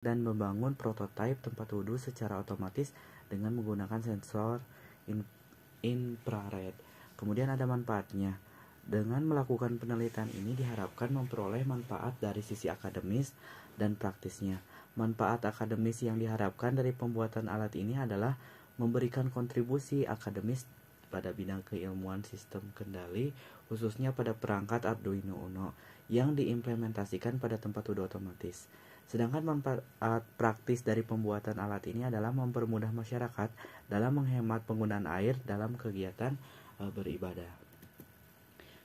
dan membangun prototipe tempat wudhu secara otomatis dengan menggunakan sensor infrared. Kemudian ada manfaatnya. Dengan melakukan penelitian ini diharapkan memperoleh manfaat dari sisi akademis dan praktisnya. Manfaat akademis yang diharapkan dari pembuatan alat ini adalah memberikan kontribusi akademis pada bidang keilmuan sistem kendali, khususnya pada perangkat Arduino Uno yang diimplementasikan pada tempat wudhu otomatis. Sedangkan manfaat praktis dari pembuatan alat ini adalah mempermudah masyarakat dalam menghemat penggunaan air dalam kegiatan beribadah.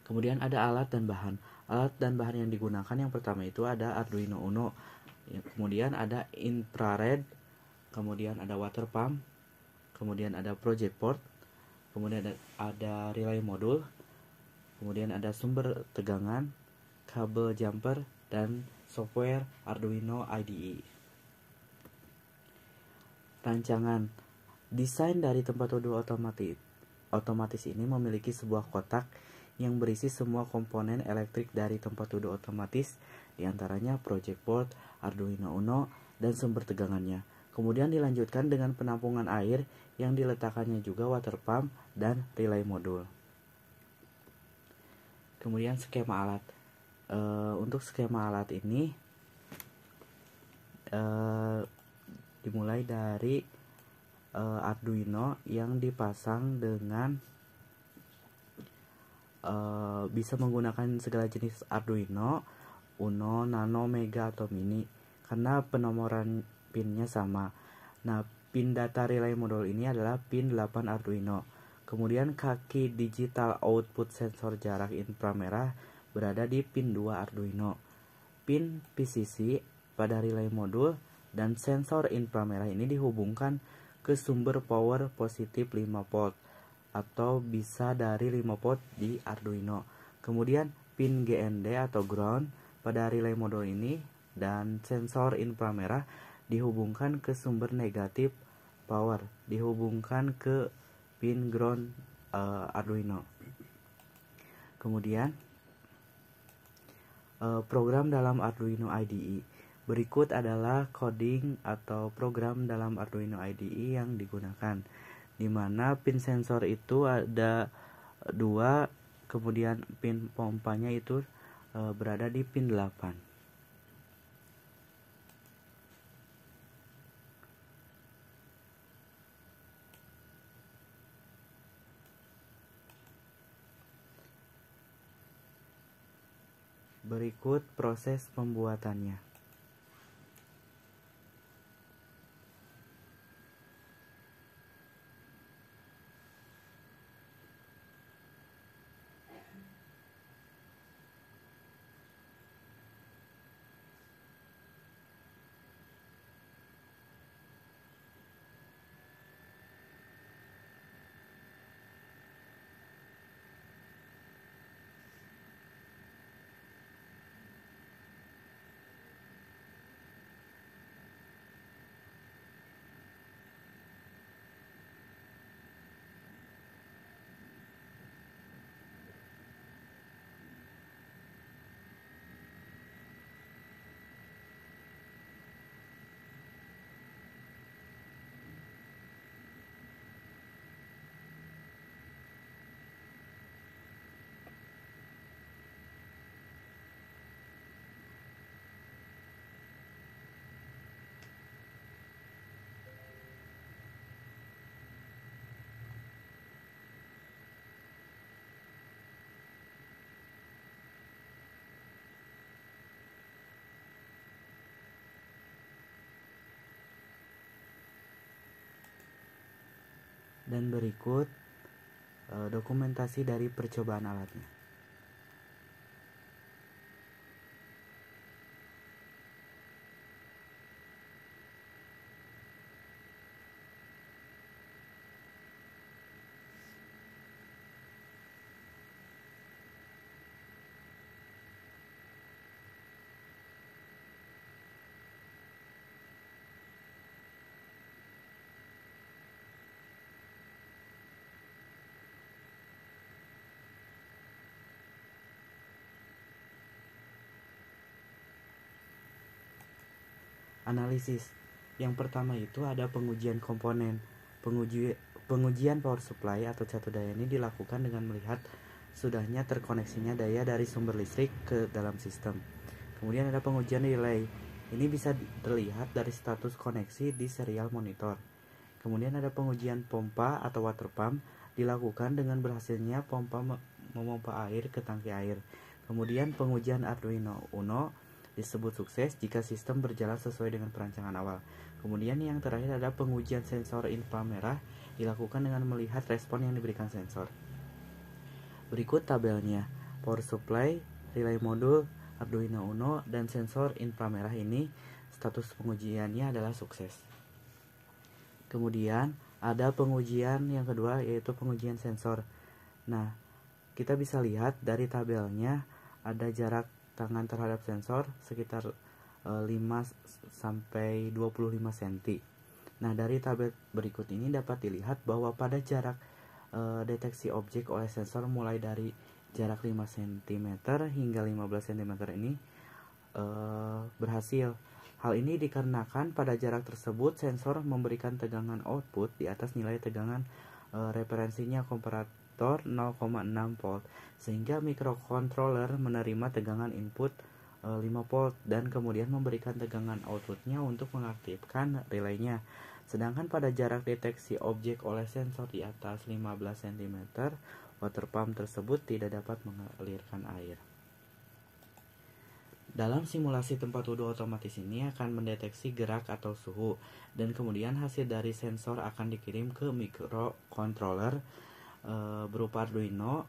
Kemudian ada alat dan bahan. Alat dan bahan yang digunakan yang pertama itu ada Arduino Uno. Kemudian ada infrared, kemudian ada water pump, kemudian ada project board, kemudian ada relay modul, kemudian ada sumber tegangan, kabel jumper, dan software Arduino IDE. Rancangan desain dari tempat wudhu otomatis ini memiliki sebuah kotak yang berisi semua komponen elektrik dari tempat wudhu otomatis, diantaranya project board, Arduino Uno, dan sumber tegangannya. Kemudian dilanjutkan dengan penampungan air yang diletakkannya juga water pump dan relay modul. Kemudian skema alat. Untuk skema alat ini dimulai dari Arduino yang dipasang dengan bisa menggunakan segala jenis Arduino, Uno, Nano, Mega, atau Mini karena penomoran pinnya sama. Nah, pin data relay modul ini adalah pin 8 Arduino. Kemudian kaki digital output sensor jarak inframerah berada di pin 2 Arduino. Pin PCC pada relay modul dan sensor inframerah ini dihubungkan ke sumber power positif 5 volt atau bisa dari 5 volt di Arduino. Kemudian pin GND atau ground pada relay modul ini dan sensor inframerah dihubungkan ke sumber negatif power, dihubungkan ke pin ground Arduino. Kemudian program dalam Arduino IDE. Berikut adalah coding atau program dalam Arduino IDE yang digunakan, di mana pin sensor itu ada 2, kemudian pin pompanya itu berada di pin 8. Berikut proses pembuatannya. Dan berikut dokumentasi dari percobaan alatnya. analisis. Yang pertama itu ada pengujian komponen. Pengujian power supply atau catu daya ini dilakukan dengan melihat sudahnya terkoneksinya daya dari sumber listrik ke dalam sistem. Kemudian ada pengujian relay. Ini bisa terlihat dari status koneksi di serial monitor. Kemudian ada pengujian pompa atau water pump, dilakukan dengan berhasilnya pompa memompa air ke tangki air. Kemudian pengujian Arduino Uno disebut sukses jika sistem berjalan sesuai dengan perancangan awal. Kemudian yang terakhir ada pengujian sensor inframerah, dilakukan dengan melihat respon yang diberikan sensor. Berikut tabelnya. Power supply, relay modul, Arduino Uno, dan sensor inframerah ini status pengujiannya adalah sukses. Kemudian ada pengujian yang kedua, yaitu pengujian sensor. Nah, kita bisa lihat dari tabelnya ada jarak tangan terhadap sensor sekitar 5-25 cm. Nah, dari tabel berikut ini dapat dilihat bahwa pada jarak deteksi objek oleh sensor mulai dari jarak 5 cm hingga 15 cm ini berhasil. Hal ini dikarenakan pada jarak tersebut sensor memberikan tegangan output di atas nilai tegangan referensinya komparator 0,6 volt, sehingga microcontroller menerima tegangan input 5 volt dan kemudian memberikan tegangan outputnya untuk mengaktifkan relaynya. Sedangkan pada jarak deteksi objek oleh sensor di atas 15 cm, water pump tersebut tidak dapat mengalirkan air. Dalam simulasi tempat wudhu otomatis ini akan mendeteksi gerak atau suhu, dan kemudian hasil dari sensor akan dikirim ke microcontroller berupa Arduino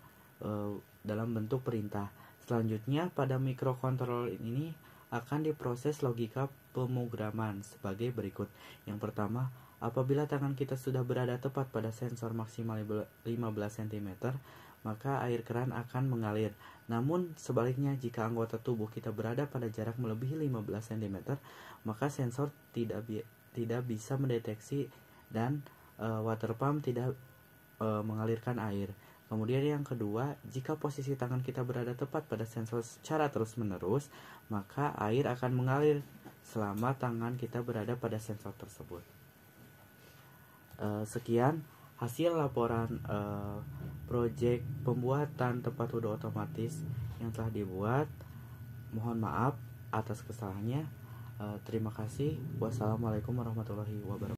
dalam bentuk perintah. Selanjutnya pada microcontroller ini akan diproses logika pemrograman sebagai berikut. Yang pertama, apabila tangan kita sudah berada tepat pada sensor maksimal 15 cm, maka air keran akan mengalir. Namun sebaliknya, jika anggota tubuh kita berada pada jarak melebihi 15 cm, maka sensor tidak bisa mendeteksi dan water pump tidak mengalirkan air. Kemudian yang kedua, jika posisi tangan kita berada tepat pada sensor secara terus-menerus, maka air akan mengalir selama tangan kita berada pada sensor tersebut. Sekian hasil laporan proyek pembuatan tempat wudhu otomatis yang telah dibuat. Mohon maaf atas kesalahannya. Terima kasih. Wassalamualaikum warahmatullahi wabarakatuh.